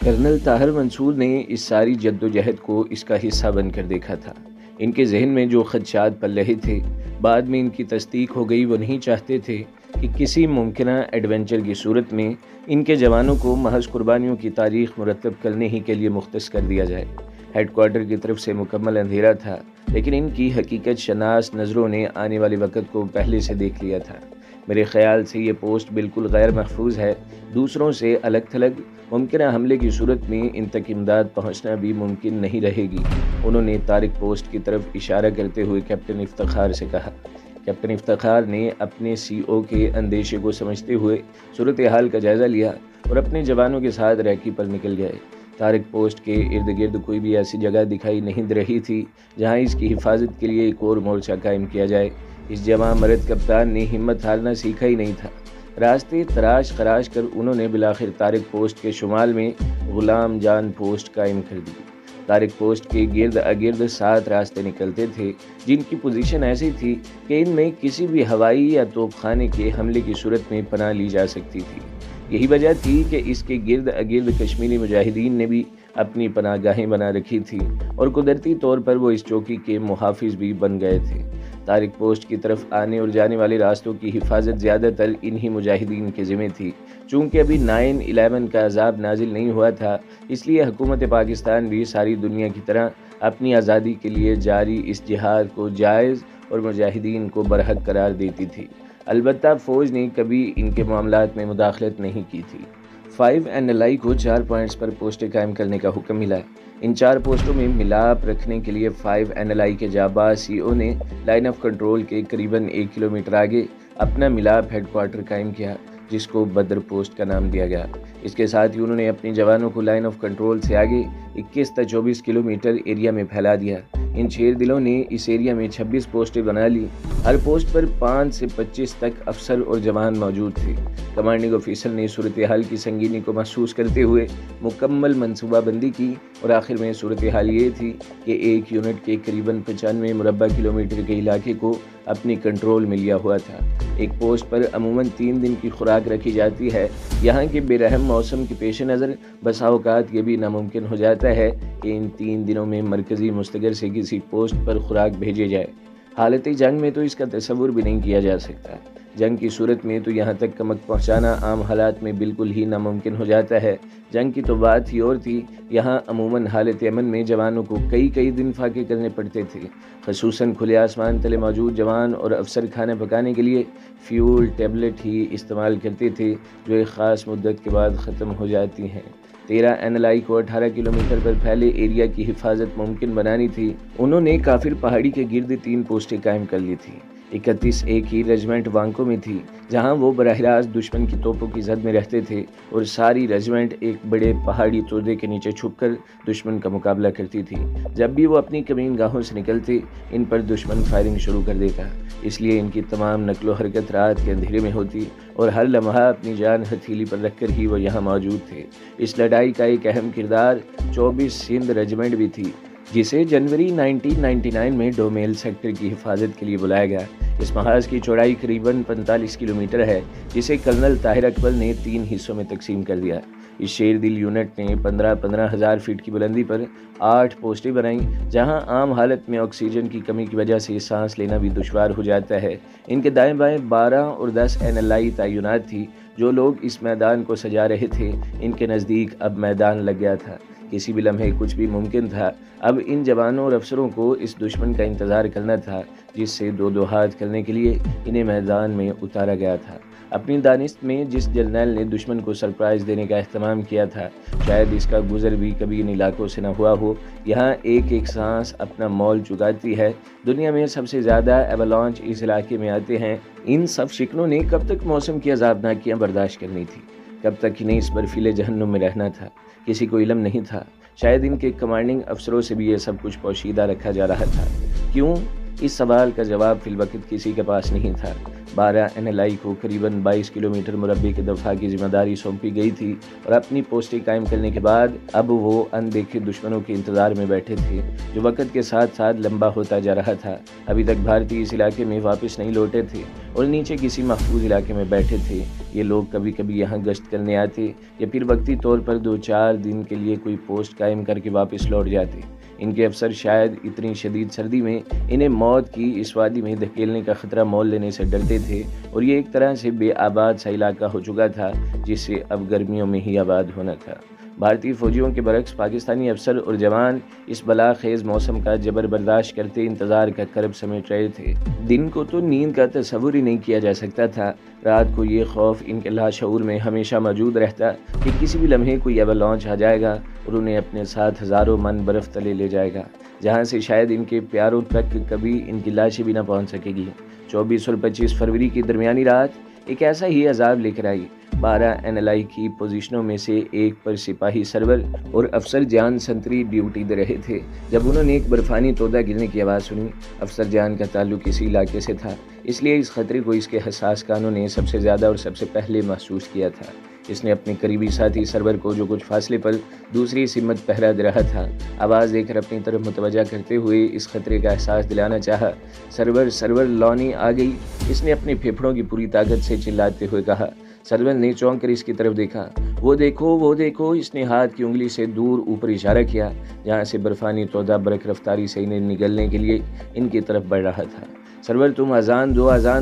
Colonel Tahir منصور نے اس ساری جدوجہد کو اس کا حصہ بن کر دیکھا تھا۔ ان کے ذہن میں جو خدشات پل رہے تھے، بعد میں ان کی تصدیق ہو گئی۔ وہ نہیں چاہتے تھے کہ کسی ممکنہ ایڈونچر کی صورت میں ان کے جوانوں کو محض قربانیوں کی تاریخ مرتب کرنے ہی کے لیے مختص کر دیا جائے۔ ہیڈ کوارٹر کی طرف سے مکمل اندھیرا تھا، لیکن ان کی حقیقت شناس نظروں نے آنے والے وقت کو پہلے سے دیکھ لیا تھا۔ میرے خیال سے یہ پوسٹ بالکل غیر محفوظ ہے، دوسروں سے الگ تھلگ۔ ممکنہ حملے کی صورت میں ان تک امداد پہنچنا بھی ممکن نہیں رہے گی۔ انہوں نے طارق پوسٹ کی طرف اشارہ کرتے ہوئے کیپٹن افتخار سے کہا۔ کیپٹن افتخار نے اپنے سی او کے اندیشے کو سمجھتے ہوئے صورتحال کا جائزہ لیا اور اپنے جوانوں کے ساتھ ریکی پر نکل گئے۔ طارق پوسٹ کے ارد گرد کوئی بھی ایسی جگہ دکھائی نہیں دے رہی تھی جہاں اس کی حفاظت کے لیے ایک اور مورچہ قائم کیا جائے۔ اس جوان مرد کپتان نے ہمت ہارنا سیکھا ہی نہیں تھا۔ راستے تراش خراش کر انہوں نے بلاخر طارق پوسٹ کے شمال میں غلام جان پوسٹ قائم کر دی۔ طارق پوسٹ کے گرد اگرد 7 راستے نکلتے تھے، جن کی پوزیشن ایسی تھی کہ ان میں کسی بھی ہوائی یا توپ خانے کے حملے کی صورت میں پناہ لی جا سکتی تھی۔ یہی وجہ تھی کہ اس کے گرد اگرد کشمیری مجاہدین نے بھی اپنی پناہ گاہیں بنا رکھی تھی اور قدرتی طور پر وہ اس چوکی کے محافظ بھی بن گئے تھے۔ طارق پوسٹ کی طرف آنے اور جانے والے راستوں کی حفاظت زیادہ تر انہی مجاہدین کے ذمہ تھی۔ چونکہ ابھی 9/11 کا عذاب نازل نہیں ہوا تھا، اس لیے حکومت پاکستان بھی ساری دنیا کی طرح اپنی آزادی کے لیے جاری اس جہاد کو جائز اور مجاہدین کو برحق قرار دیتی تھی۔ البتہ فوج نے کبھی ان کے معاملات میں مداخلت نہیں کی تھی۔ 5NLI کو 4 پوائنٹس پر پوسٹیں قائم کرنے کا حکم ملا۔ ان 4 پوسٹوں میں ملاپ رکھنے کے لیے 5NLI کے جاباز سی او نے لائن آف کنٹرول کے قریباً 1 کلومیٹر آگے اپنا ملاپ ہیڈ کوارٹر قائم کیا، جس کو بدر پوسٹ کا نام دیا گیا۔ اس کے ساتھ ہی انہوں نے اپنے جوانوں کو لائن آف کنٹرول سے آگے 21 تا 24 کلومیٹر ایریا میں پھیلا دیا۔ ان شیر دلوں نے اس ایریا میں 26 پوسٹیں بنا لی۔ ہر پوسٹ پر 5 سے 25 تک افسر اور جوان موجود تھے۔ کمانڈنگ آفیسر نے صورتحال کی سنگینی کو محسوس کرتے ہوئے مکمل منصوبہ بندی کی اور آخر میں صورتحال یہ تھی کہ ایک یونٹ کے قریباً 95 مربع کلومیٹر کے علاقے کو اپنی کنٹرول میں لیا ہوا تھا۔ ایک پوسٹ پر عموماً 3 دن کی خوراک رکھی جاتی ہے۔ یہاں کے بے رحم موسم کے پیش نظر بسا اوقات یہ بھی ناممکن ہو جاتا ہے کہ ان 3 دنوں میں مرکزی مستقر سے کسی پوسٹ پر خوراک بھیجے جائے۔ حالت جنگ میں تو اس کا تصور بھی نہیں کیا جا سکتا۔ جنگ کی صورت میں تو یہاں تک کمک پہنچانا عام حالات میں بالکل ہی ناممکن ہو جاتا ہے۔ جنگ کی تو بات ہی اور تھی۔ یہاں عموماً حالت امن میں جوانوں کو کئی دن فاقے کرنے پڑتے تھے، خصوصاً کھلے آسمان تلے موجود جوان اور افسر کھانا پکانے کے لیے فیول ٹیبلٹ ہی استعمال کرتے تھے، جو ایک خاص مدت کے بعد ختم ہو جاتی ہیں۔ 13NLI کو 18 کلومیٹر پر پھیلے ایریا کی حفاظت ممکن بنانی تھی۔ انہوں نے کافر پہاڑی کے گرد 3 پوسٹیں قائم کر لی تھی۔ 31 ایک ہی رجمنٹ وانکو میں تھی، جہاں وہ براہ راست دشمن کی توپوں کی زد میں رہتے تھے، اور ساری رجمنٹ ایک بڑے پہاڑی تودے کے نیچے چھپ کر دشمن کا مقابلہ کرتی تھی۔ جب بھی وہ اپنی کمین گاہوں سے نکلتے، ان پر دشمن فائرنگ شروع کر دیتا، اس لیے ان کی تمام نقل و حرکت رات کے اندھیرے میں ہوتی اور ہر لمحہ اپنی جان ہتھیلی پر رکھ کر ہی وہ یہاں موجود تھے۔ اس لڑائی کا ایک اہم کردار 24 سندھ رجمنٹ بھی تھی، جسے جنوری 1999 میں ڈومیل سیکٹر کی حفاظت کے لیے بلایا گیا۔ اس محاذ کی چوڑائی قریباً 45 کلومیٹر ہے، جسے کرنل طاہر اکبر نے 3 حصوں میں تقسیم کر دیا۔ اس شیر دل یونٹ نے 15 ہزار فٹ کی بلندی پر 8 پوسٹیں بنائیں، جہاں عام حالت میں آکسیجن کی کمی کی وجہ سے سانس لینا بھی دشوار ہو جاتا ہے۔ ان کے دائیں بائیں 12 اور 10 NLI تعینات تھی۔ جو لوگ اس میدان کو سجا رہے تھے، ان کے نزدیک اب میدان لگ گیا تھا۔ کسی بھی لمحے کچھ بھی ممکن تھا۔ اب ان جوانوں اور افسروں کو اس دشمن کا انتظار کرنا تھا، جس سے 2 ہاتھ کرنے کے لیے انہیں میدان میں اتارا گیا تھا۔ اپنی دانست میں جس جرنیل نے دشمن کو سرپرائز دینے کا اہتمام کیا تھا، شاید اس کا گزر بھی کبھی ان علاقوں سے نہ ہوا ہو۔ یہاں ایک سانس اپنا مول چکاتی ہے۔ دنیا میں سب سے زیادہ ایوالانچ اس علاقے میں آتے ہیں۔ ان سب شکنوں نے کب تک موسم کی عذابناکیاں برداشت کرنی تھی؟ کب تک انہیں اس برفیلے جہنم میں رہنا تھا؟ کسی کو علم نہیں تھا۔ شاید ان کے کمانڈنگ افسروں سے بھی یہ سب کچھ پوشیدہ رکھا جا رہا تھا۔ کیوں؟ اس سوال کا جواب فی الوقت کسی کے پاس نہیں تھا۔ 12 NLI کو قریباً 22 کلومیٹر مربع کے دفاع کی ذمہ داری سونپی گئی تھی اور اپنی پوسٹیں قائم کرنے کے بعد اب وہ اندیکھے دشمنوں کے انتظار میں بیٹھے تھے جو وقت کے ساتھ ساتھ لمبا ہوتا جا رہا تھا۔ ابھی تک بھارتی اس علاقے میں واپس نہیں لوٹے تھے اور نیچے کسی محفوظ علاقے میں بیٹھے تھے۔ یہ لوگ کبھی کبھی یہاں گشت کرنے آتے یا پھر وقتی طور پر 2-4 دن کے لیے کوئی پوسٹ قائم کر کے واپس لوٹ جاتے۔ ان کے افسر شاید اتنی شدید سردی میں انہیں موت کی اس وادی میں دھکیلنے کا خطرہ مول لینے سے ڈرتے تھے اور یہ ایک طرح سے بے آباد سا علاقہ ہو چکا تھا جس سے اب گرمیوں میں ہی آباد ہونا تھا۔ بھارتی فوجیوں کے برعکس پاکستانی افسر اور جوان اس بلا خیز موسم کا جبر برداشت کرتے انتظار کا کرب سمیٹ رہے تھے۔ دن کو تو نیند کا تصور ہی نہیں کیا جا سکتا تھا، رات کو یہ خوف ان کے لاشعور میں ہمیشہ موجود رہتا کہ کسی بھی لمحے کوئی ایوالانچ آ جائے گا اور انہیں اپنے ساتھ ہزاروں من برف تلے لے جائے گا، جہاں سے شاید ان کے پیاروں تک کبھی ان کی لاشیں بھی نہ پہنچ سکے گی۔ 24 اور 25 فروری کی درمیانی رات ایک ایسا ہی عذاب لے کر آئی۔ 12 NLI کی پوزیشنوں میں سے ایک پر سپاہی سرور اور افسر جان سنتری ڈیوٹی دے رہے تھے جب انہوں نے ایک برفانی تودہ گرنے کی آواز سنی۔ افسر جان کا تعلق اسی علاقے سے تھا، اس لیے اس خطرے کو اس کے حساس کانوں نے سب سے زیادہ اور سب سے پہلے محسوس کیا تھا۔ اس نے اپنے قریبی ساتھی سرور کو جو کچھ فاصلے پر دوسری سمت پہرا دے رہا تھا آواز دے کر اپنی طرف متوجہ کرتے ہوئے اس خطرے کا احساس دلانا چاہا۔ سرور لونی آ گئی، اس نے اپنے پھیپھڑوں کی پوری طاقت سے چلاتے ہوئے کہا۔ سرور نے چونک کر اس کی طرف دیکھا۔ وہ دیکھو، اس نے ہاتھ کی انگلی سے دور اوپر اشارہ کیا جہاں سے برفانی تودہ برق رفتاری سے انہیں نگلنے کے لیے ان کی طرف بڑھ رہا تھا۔ سرور تم اذان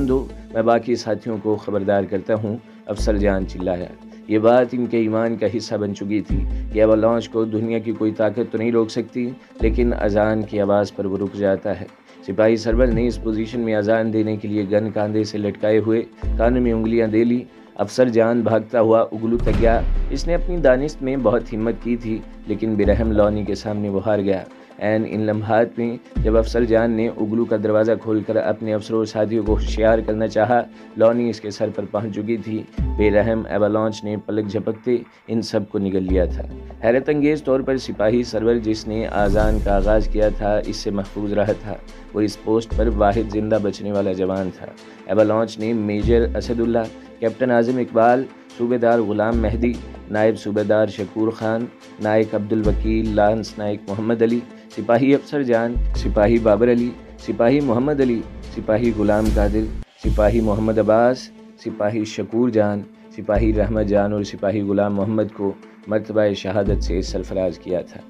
دو، میں باقی ساتھیوں کو خبردار کرتا ہوں، افسر جان چلایا۔ یہ بات ان کے ایمان کا حصہ بن چکی تھی کہ ایوالانچ کو دنیا کی کوئی طاقت تو نہیں روک سکتی، لیکن اذان کی آواز پر وہ رک جاتا ہے۔ سپاہی سرور نے اس پوزیشن میں اذان دینے کے لیے گن کاندھے سے لٹکائے ہوئے کان میں انگلیاں دے لی۔ افسر جان بھاگتا ہوا اگلو تک گیا۔ اس نے اپنی دانست میں بہت ہمت کی تھی، لیکن برہم لونی کے سامنے وہ ہار گیا۔ ان لمحات میں جب افسر جان نے اگلو کا دروازہ کھول کر اپنے افسروں اور ساتھیوں کو ہوشیار کرنا چاہا، لونی اس کے سر پر پہنچ چکی تھی۔ بے رحم ایوالانچ نے پلک جھپکتے ان سب کو نگل لیا تھا۔ حیرت انگیز طور پر سپاہی سرور جس نے آذان کا آغاز کیا تھا اس سے محفوظ رہا تھا۔ وہ اس پوسٹ پر واحد زندہ بچنے والا جوان تھا۔ ایوالانچ نے میجر اسد اللہ، کیپٹن اعظم اقبال، صوبیدار غلام مہدی، نائب صوبیدار شکور خان، نائک عبدالوکیل، لانس نائک محمد علی، سپاہی افسر جان، سپاہی بابر علی، سپاہی محمد علی، سپاہی غلام قادر، سپاہی محمد عباس، سپاہی شکور جان، سپاہی رحمت جان اور سپاہی غلام محمد کو مرتبہ شہادت سے سرفراز کیا تھا۔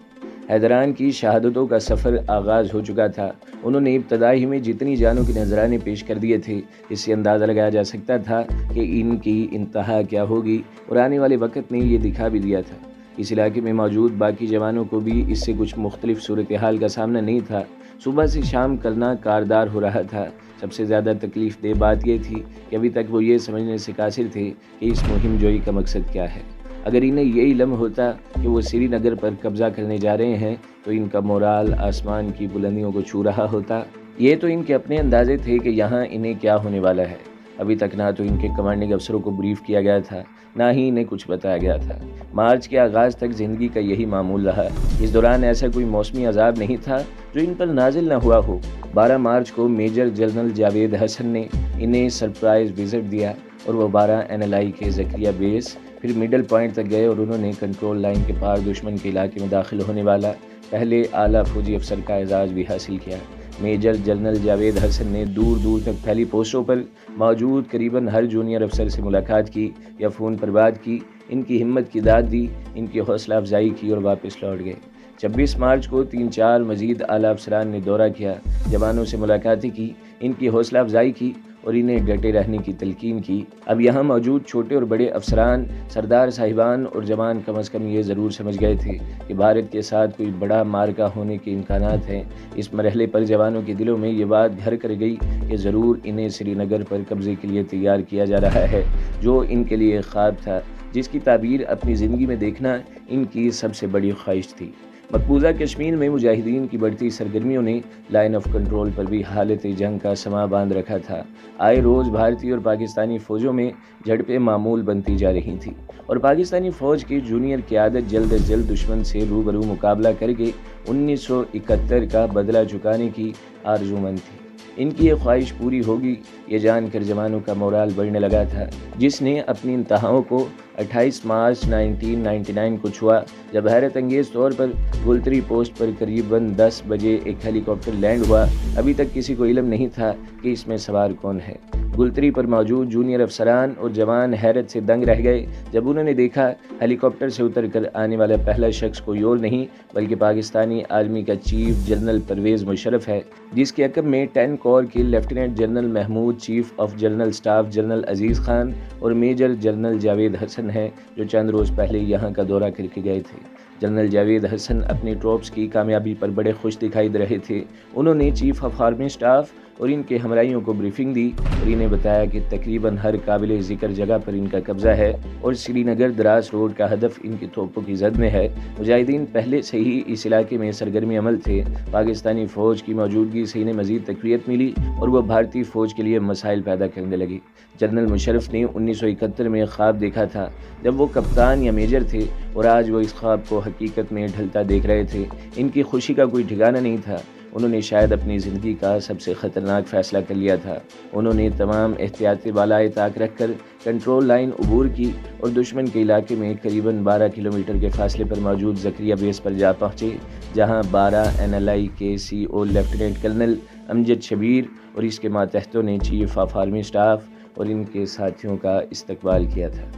حیدران کی شہادتوں کا سفر آغاز ہو چکا تھا۔ انہوں نے ابتدائی میں جتنی جانوں کے نذرانے پیش کر دیے تھے، اس سے اندازہ لگایا جا سکتا تھا کہ ان کی انتہا کیا ہوگی، اور آنے والے وقت نے یہ دکھا بھی دیا تھا۔ اس علاقے میں موجود باقی جوانوں کو بھی اس سے کچھ مختلف صورتحال کا سامنا نہیں تھا۔ صبح سے شام کرنا کاردار ہو رہا تھا۔ سب سے زیادہ تکلیف دہ بات یہ تھی کہ ابھی تک وہ یہ سمجھنے سے قاصر تھے کہ اس مہم جوئی کا مقصد کیا ہے۔ اگر انہیں یہ علم ہوتا کہ وہ سری نگر پر قبضہ کرنے جا رہے ہیں تو ان کا مورال آسمان کی بلندیوں کو چھو رہا ہوتا۔ یہ تو ان کے اپنے اندازے تھے کہ یہاں انہیں کیا ہونے والا ہے۔ ابھی تک نہ تو ان کے کمانڈنگ افسروں کو بریف کیا گیا تھا، نہ ہی انہیں کچھ بتایا گیا تھا۔ مارچ کے آغاز تک زندگی کا یہی معمول رہا۔ اس دوران ایسا کوئی موسمی عذاب نہیں تھا جو ان پر نازل نہ ہوا ہو۔ 12 مارچ کو میجر جنرل جاوید حسن نے انہیں سرپرائز وزٹ دیا اور وہ 12 NLI کے زکریا بیس پھر مڈل پوائنٹ تک گئے اور انہوں نے کنٹرول لائن کے پار دشمن کے علاقے میں داخل ہونے والا پہلے اعلیٰ فوجی افسر کا اعزاز بھی حاصل کیا۔ میجر جنرل جاوید حسن نے دور دور تک پھیلی پوسٹوں پر موجود قریباً ہر جونیئر افسر سے ملاقات کی یا فون پر بات کی، ان کی ہمت کی داد دی، ان کی حوصلہ افزائی کی اور واپس لوٹ گئے۔ 26 مارچ کو 3-4 مزید اعلیٰ افسران نے دورہ کیا، جوانوں سے ملاقاتیں کی، ان کی حوصلہ افزائی کی اور انہیں ڈٹے رہنے کی تلقین کی۔ اب یہاں موجود چھوٹے اور بڑے افسران، سردار صاحبان اور جوان کم از کم یہ ضرور سمجھ گئے تھے کہ بھارت کے ساتھ کوئی بڑا مارکا ہونے کے امکانات ہیں۔ اس مرحلے پر جوانوں کے دلوں میں یہ بات گھر کر گئی کہ ضرور انہیں سری نگر پر قبضے کے لیے تیار کیا جا رہا ہے، جو ان کے لیے خواب تھا، جس کی تعبیر اپنی زندگی میں دیکھنا ان کی سب سے بڑی خواہش تھی۔ مقبوضہ کشمیر میں مجاہدین کی بڑھتی سرگرمیوں نے لائن آف کنٹرول پر بھی حالت جنگ کا سما باندھ رکھا تھا۔ آئے روز بھارتی اور پاکستانی فوجوں میں جھڑپیں معمول بنتی جا رہی تھیں اور پاکستانی فوج کی جونیئر قیادت جلد از جلد دشمن سے روبرو مقابلہ کر کے 1971 کا بدلہ چکانے کی آرزومند تھی۔ ان کی یہ خواہش پوری ہوگی یہ جان کر جوانوں کا مورال بڑھنے لگا تھا، جس نے اپنی انتہاؤں کو 28 مارچ 1999 کو چھوا، جب حیرت انگیز طور پر گلتری پوسٹ پر قریباً 10 بجے ایک ہیلی کاپٹر لینڈ ہوا۔ ابھی تک کسی کو علم نہیں تھا کہ اس میں سوار کون ہے۔ گلتری پر موجود جونیئر افسران اور جوان حیرت سے دنگ رہ گئے جب انہوں نے دیکھا ہیلی کاپٹر سے اتر کر آنے والا پہلا شخص کوئی اور نہیں بلکہ پاکستانی آرمی کا چیف جنرل پرویز مشرف ہے، جس کے عقب میں 10 کور کے lieutenant general Mahmood, chief of general staff general Aziz Khan اور میجر جنرل جاوید حسن ہیں، جو چند روز پہلے یہاں کا دورہ کر کے گئے تھے۔ جنرل جاوید حسن اپنی ٹروپس کی کامیابی پر بڑے خوش دکھائی دے رہے تھے۔ انہوں نے چیف آف آرمی سٹاف اور ان کے ہمراہیوں کو بریفنگ دی اور انہیں بتایا کہ تقریباً ہر قابل ذکر جگہ پر ان کا قبضہ ہے اور سری نگر دراس روڈ کا ہدف ان کی توپوں کی زد میں ہے۔ مجاہدین پہلے سے ہی اس علاقے میں سرگرمی عمل تھے۔ پاکستانی فوج کی موجودگی سے انہیں مزید تقویت ملی اور وہ بھارتی فوج کے لیے مسائل پیدا کرنے لگی۔ جنرل مشرف نے 1971 میں خواب دیکھا تھا جب وہ کپتان یا میجر تھے اور آج وہ اس خواب کو حقیقت میں ڈھلتا دیکھ رہے تھے۔ ان کی خوشی کا کوئی ٹھکانہ نہیں تھا۔ انہوں نے شاید اپنی زندگی کا سب سے خطرناک فیصلہ کر لیا تھا۔ انہوں نے تمام احتیاطی بالائے طاق رکھ کر کنٹرول لائن عبور کی اور دشمن کے علاقے میں قریباً 12 کلومیٹر کے فاصلے پر موجود زکریہ بیس پر جا پہنچے، جہاں 12 NLI کے CO لیفٹیننٹ کرنل امجد شبیر اور اس کے ماتحتوں نے چیف آف آرمی سٹاف اور ان کے ساتھیوں کا استقبال کیا تھا۔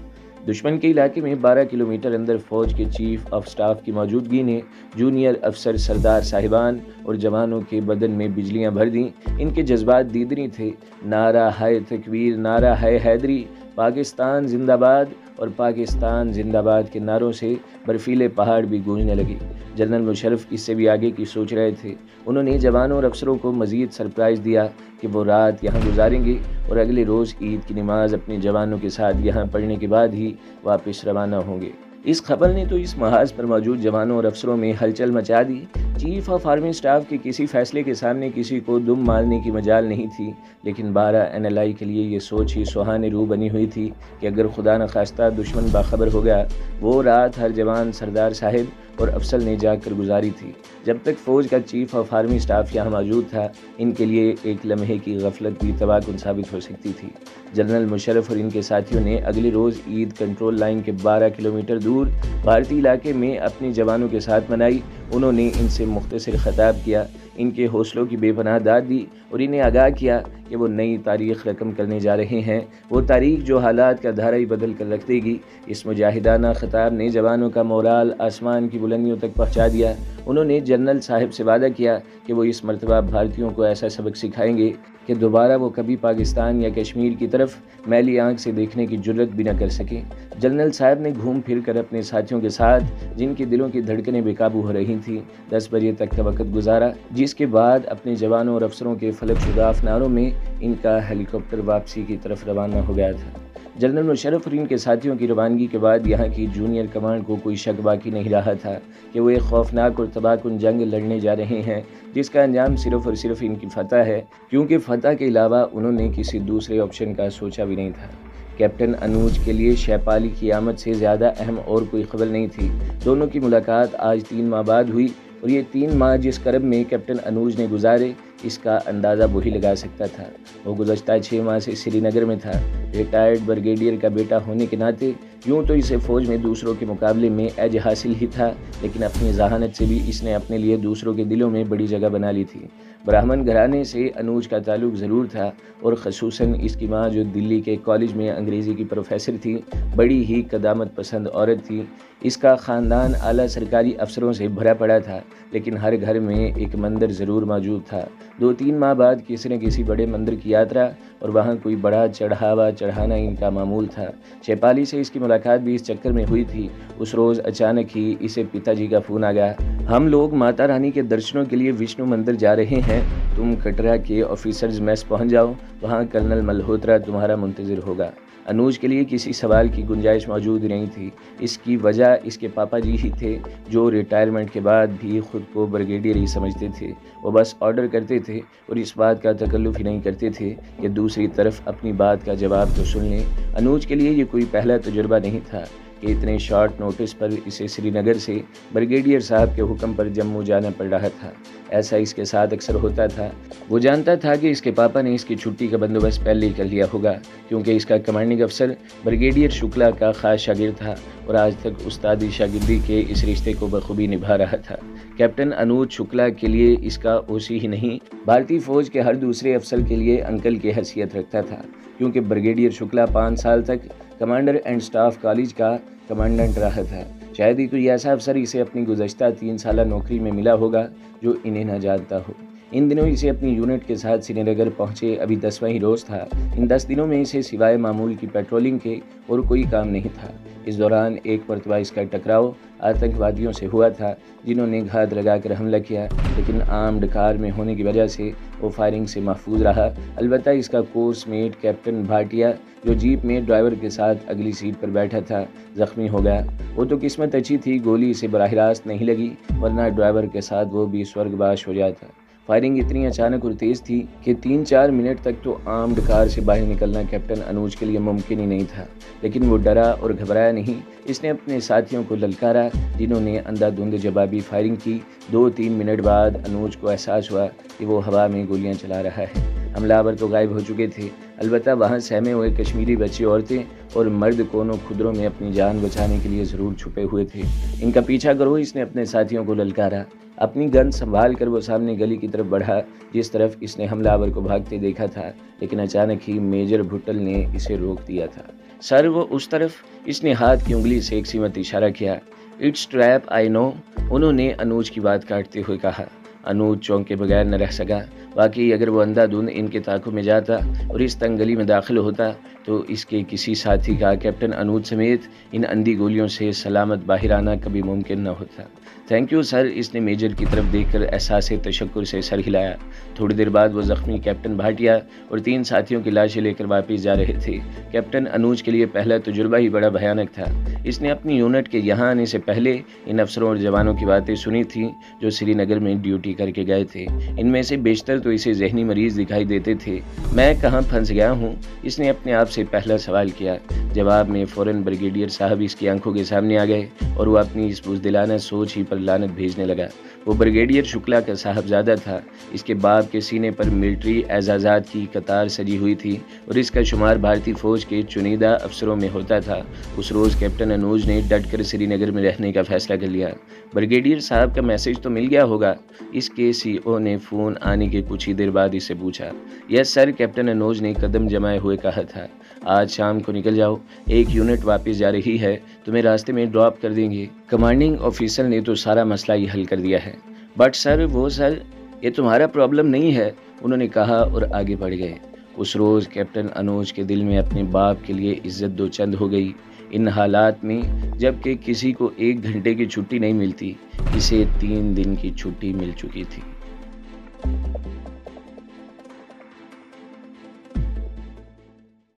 دشمن کے علاقے میں 12 کلومیٹر اندر فوج کے چیف آف سٹاف کی موجودگی نے جونیئر افسر سردار صاحبان اور جوانوں کے بدن میں بجلیاں بھر دیں۔ ان کے جذبات دیدنی تھے۔ نعرہ ہائے تکبیر، نعرہ ہائے حیدری، پاکستان زندہ باد اور پاکستان زندہ باد کے نعروں سے برفیلے پہاڑ بھی گونجنے لگے۔ جنرل مشرف اس سے بھی آگے کی سوچ رہے تھے۔ انہوں نے جوانوں اور افسروں کو مزید سرپرائز دیا کہ وہ رات یہاں گزاریں گے اور اگلے روز عید کی نماز اپنے جوانوں کے ساتھ یہاں پڑھنے کے بعد ہی واپس روانہ ہوں گے۔ اس خبر نے تو اس محاذ پر موجود جوانوں اور افسروں میں ہلچل مچا دی۔ چیف آف آرمی سٹاف کے کسی فیصلے کے سامنے کسی کو دم مارنے کی مجال نہیں تھی، لیکن 12 NLI کے لیے یہ سوچ ہی سہانے روح بنی ہوئی تھی کہ اگر خدا نخواستہ دشمن باخبر ہو گیا، وہ رات ہر جوان سردار صاحب اور افسر نے جا کر گزاری تھی۔ جب تک فوج کا چیف آف آرمی سٹاف یہاں موجود تھا، ان کے لیے ایک لمحے کی غفلت بھی تباہ کن ثابت ہو سکتی تھی۔ جنرل مشرف اور ان کے ساتھیوں نے اگلے روز عید کنٹرول لائن کے 12 کلومیٹر دور بھارتی علاقے میں اپنے جوانوں کے ساتھ منائی۔ انہوں نے ان سے مختصر خطاب کیا، ان کے حوصلوں کی بے پناہ داد دی اور انہیں آگاہ کیا کہ وہ نئی تاریخ رقم کرنے جا رہے ہیں، وہ تاریخ جو حالات کا دھارا ہی بدل کر رکھ دے گی۔ اس مجاہدانہ خطاب نے جوانوں کا مورال آسمان کی بلندیوں تک پہنچا دیا۔ انہوں نے جنرل صاحب سے وعدہ کیا کہ وہ اس مرتبہ بھارتیوں کو ایسا سبق سکھائیں گے کہ دوبارہ وہ کبھی پاکستان یا کشمیر کی طرف میلی آنکھ سے دیکھنے کی جرت بھی نہ کر سکیں۔ جنرل صاحب نے گھوم پھر کر اپنے ساتھیوں کے ساتھ، جن کے دلوں کی دھڑکنیں بے قابو ہو رہی تھیں، 10 بجے تک کا وقت گزارا، جس کے بعد اپنے جوانوں اور افسروں کے فلک شدہ افناروں میں ان کا ہیلی کاپٹر واپسی کی طرف روانہ ہو گیا تھا۔ جنرل مشرف اور ان کے ساتھیوں کی روانگی کے بعد یہاں کی جونیئر کمانڈ کو کوئی شک باقی نہیں رہا تھا کہ وہ ایک خوفناک اور تباہ کن جنگ لڑنے جا رہے ہیں، جس کا انجام صرف اور صرف ان کی فتح ہے، کیونکہ فتح کے علاوہ انہوں نے کسی دوسرے آپشن کا سوچا بھی نہیں تھا۔ کیپٹن انوج کے لیے شیپالی کی آمد سے زیادہ اہم اور کوئی خبر نہیں تھی۔ دونوں کی ملاقات آج 3 ماہ بعد ہوئی اور یہ 3 ماہ جس کرب میں کیپٹن انوج نے گزارے، اس کا اندازہ وہی لگا سکتا تھا۔ وہ گزشتہ 6 ماہ سے سری نگر میں تھا۔ ریٹائرڈ بریگیڈیئر کا بیٹا ہونے کے ناطے یوں تو اسے فوج میں دوسروں کے مقابلے میں ایج حاصل ہی تھا، لیکن اپنی ذہانت سے بھی اس نے اپنے لیے دوسروں کے دلوں میں بڑی جگہ بنا لی تھی۔ برہمن گھرانے سے انوج کا تعلق ضرور تھا، اور خصوصاً اس کی ماں جو دلی کے کالج میں انگریزی کی پروفیسر تھی، بڑی ہی قدامت پسند عورت تھی۔ اس کا خاندان اعلیٰ سرکاری افسروں سے بھرا پڑا تھا، لیکن ہر گھر میں ایک مندر ضرور موجود تھا۔ 2-3 ماہ بعد کسی نہ کسی بڑے مندر کی یاترا اور وہاں کوئی بڑا چڑھاوا چڑھانا ان کا معمول تھا۔ شیپالی سے اس کی ملاقات بھی اس چکر میں ہوئی تھی۔ اس روز اچانک ہی اسے پتا جی کا فون آ گیا، ہم لوگ ماتا رانی کے درشنوں کے لیے وشنو مندر جا رہے ہیں، تم کٹرا کے آفیسرز میس پہنچ جاؤ، وہاں کرنل ملہوترا تمہارا منتظر ہوگا۔ انوج کے لیے کسی سوال کی گنجائش موجود نہیں تھی۔ اس کی وجہ اس کے پاپا جی ہی تھے، جو ریٹائرمنٹ کے بعد بھی خود کو بریگیڈیئر ہی سمجھتے تھے۔ وہ بس آرڈر کرتے تھے اور اس بات کا تکلف ہی نہیں کرتے تھے کہ دوسری طرف اپنی بات کا جواب تو سن لیں۔ انوج کے لیے یہ کوئی پہلا تجربہ نہیں تھا۔ کہ اتنے شارٹ نوٹس پر اسے سری نگر سے بریگیڈیئر صاحب کے حکم پر جموں جانا پڑ رہا تھا۔ ایسا اس کے ساتھ اکثر ہوتا تھا۔ وہ جانتا تھا کہ اس کے پاپا نے اس کی چھٹی کا بندوبست پہلے ہی کر لیا ہوگا، کیونکہ اس کا کمانڈنگ افسر بریگیڈیئر شکلا کا خاص شاگرد تھا اور آج تک استادی شاگردی کے اس رشتے کو بخوبی نبھا رہا تھا۔ کیپٹن انوج شکلا کے لیے اس کا اوسی ہی نہیں، بھارتی فوج کے ہر دوسرے افسر کے لیے انکل کی حیثیت رکھتا تھا، کیونکہ بریگیڈیئر شکلا 5 سال تک کمانڈر اینڈ سٹاف کالج کا کمانڈنٹ رہا تھا۔ شاید ہی کوئی ایسا افسر اسے اپنی گزشتہ 3 سالہ نوکری میں ملا ہوگا جو انہیں نہ جانتا ہو۔ ان دنوں اسے اپنی یونٹ کے ساتھ سری نگر پہنچے ابھی 10واں ہی روز تھا۔ ان 10 دنوں میں اسے سوائے معمول کی پیٹرولنگ کے اور کوئی کام نہیں تھا۔ اس دوران ایک مرتبہ اس کا ٹکراؤ آتنکوادیوں سے ہوا تھا، جنہوں نے گھات لگا کر حملہ کیا، لیکن آرمڈ کار میں ہونے کی وجہ سے وہ فائرنگ سے محفوظ رہا۔ البتہ اس کا کورس میٹ کیپٹن بھاٹیا، جو جیپ میں ڈرائیور کے ساتھ اگلی سیٹ پر بیٹھا تھا، زخمی ہو گیا۔ وہ تو قسمت اچھی تھی گولی اسے براہ راست نہیں لگی، ورنہ ڈرائیور کے ساتھ وہ بھی سورگ باش ہو جاتا۔ فائرنگ اتنی اچانک اور تیز تھی کہ 3-4 منٹ تک تو آرمڈ کار سے باہر نکلنا کیپٹن انوج کے لیے ممکن ہی نہیں تھا، لیکن وہ ڈرا اور گھبرایا نہیں۔ اس نے اپنے ساتھیوں کو للکارا، جنہوں نے اندھا دھند جوابی فائرنگ کی۔ 2-3 منٹ بعد انوج کو احساس ہوا کہ وہ ہوا میں گولیاں چلا رہا ہے۔ حملہ آور تو غائب ہو چکے تھے، البتہ وہاں سہمے ہوئے کشمیری بچے، عورتیں اور مرد کونوں خدروں میں اپنی جان بچانے کے لیے ضرور چھپے ہوئے تھے۔ ان کا پیچھا کرو، اس نے اپنے ساتھیوں کو للکارا۔ اپنی گن سنبھال کر وہ سامنے گلی کی طرف بڑھا جس طرف اس نے حملہ آور کو بھاگتے دیکھا تھا، لیکن اچانک ہی میجر بھٹل نے اسے روک دیا تھا۔ سر وہ اس طرف، اس نے ہاتھ کی انگلی سے ایک سمت اشارہ کیا۔ اٹس ٹریپ آئی نو، انہوں نے انوج کی بات کاٹتے ہوئے کہا۔ انوج چونک کے بغیر نہ رہ سکا۔ واقعی اگر وہ اندھا دھند ان کے طاقوں میں جاتا اور اس تنگ گلی میں داخل ہوتا تو اس کے کسی ساتھی کا کیپٹن انوج سمیت ان اندھی گولیوں سے سلامت باہر آنا کبھی ممکن نہ ہوتا۔ تھینک یو سر، اس نے میجر کی طرف دیکھ کر احساس تشکر سے سر ہلایا۔ تھوڑی دیر بعد وہ زخمی کیپٹن بھاٹیا اور 3 ساتھیوں کی لاشیں لے کر واپس جا رہے تھے۔ کیپٹن انوج کے لیے پہلا تجربہ ہی بڑا بھیانک تھا۔ اس نے اپنی یونٹ کے یہاں آنے سے پہلے ان افسروں اور جوانوں کی باتیں سنی تھیں جو سری نگر میں ڈیوٹی کر کے گئے تھے۔ ان میں سے بیشتر تو اسے ذہنی مریض دکھائی دیتے تھے۔ میں کہاں پھنس گیا ہوں؟ اس نے اپنے آپ سے پہلا سوال کیا۔ جواب میں فوراً بریگیڈیئر صاحب اس کی آنکھوں کے سامنے آ گئے اور وہ اپنی اس بزدلانہ سوچ ہی پر لعنت بھیجنے لگا۔ وہ بریگیڈیئر شکلا کا صاحبزادہ تھا۔ اس کے باپ کے سینے پر ملٹری اعزازات کی قطار سجی ہوئی تھی اور اس کا شمار بھارتی فوج کے چنیدہ افسروں میں ہوتا تھا۔ اس روز کیپٹن انوج نے ڈٹ کر سری نگر میں رہنے کا فیصلہ کر لیا۔ بریگیڈیئر صاحب کا میسج تو مل گیا ہوگا؟ اس کے سی او نے فون آنے کے کچھ ہی دیر بعد اس سے پوچھا۔ یس سر، کیپٹن انوج نے قدم جمائے ہوئے کہا تھا۔ آج شام کو نکل جاؤ، ایک یونٹ واپس جا رہی ہے، تمہیں راستے میں ڈراپ کر دیں گے۔ کمانڈنگ آفیسر نے تو سارا مسئلہ ہی حل کر دیا ہے۔ بٹ سر، وہ سر، یہ تمہارا پرابلم نہیں ہے، انہوں نے کہا اور آگے بڑھ گئے۔ اس روز کیپٹن انوج کے دل میں اپنے باپ کے لیے عزت دوچند ہو گئی۔ ان حالات میں جب کہ کسی کو 1 گھنٹے کی چھٹی نہیں ملتی، اسے 3 دن کی چھٹی مل چکی تھی۔